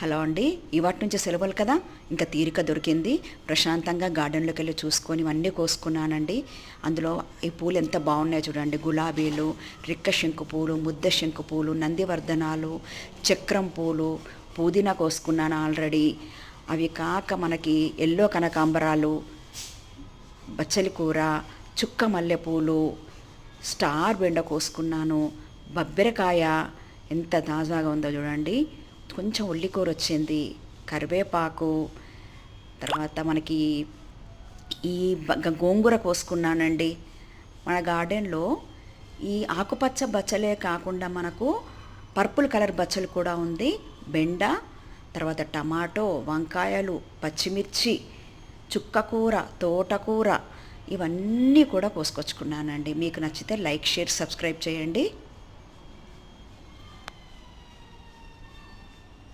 Hello అండి, ఇవాటి నుంచి సెలవులు కదా, ఇంకా తీరిక దొరికింది. ప్రశాంతంగా గార్డెన్లోకి వెళ్ళి చూసుకొని ఇవన్నీ కోసుకున్నానండి. అందులో ఈ పూలు ఎంత బాగున్నాయో చూడండి. గులాబీలు, రిక్క శంకు పూలు, ముద్ద శంకు పూలు, నందివర్ధనాలు, చక్రం పూలు, పుదీనా కోసుకున్నాను ఆల్రెడీ. అవి కాక మనకి ఎల్లో కనకాంబరాలు, బచ్చలి కూర, చుక్క మల్లెపూలు, స్టార్ బెండ కోసుకున్నాను. బబ్బెరకాయ ఎంత తాజాగా ఉందో చూడండి. కొంచెం ఉల్లికూర వచ్చింది, కరివేపాకు, తర్వాత మనకి ఈ గోంగూర కోసుకున్నానండి. మన గార్డెన్లో ఈ ఆకుపచ్చ బచ్చలే కాకుండా మనకు పర్పుల్ కలర్ బచ్చలు కూడా ఉంది. బెండ, తర్వాత టమాటో, వంకాయలు, పచ్చిమిర్చి, చుక్కకూర, తోటకూర, ఇవన్నీ కూడా కోసుకొచ్చుకున్నానండి. మీకు నచ్చితే లైక్, షేర్, సబ్స్క్రైబ్ చేయండి.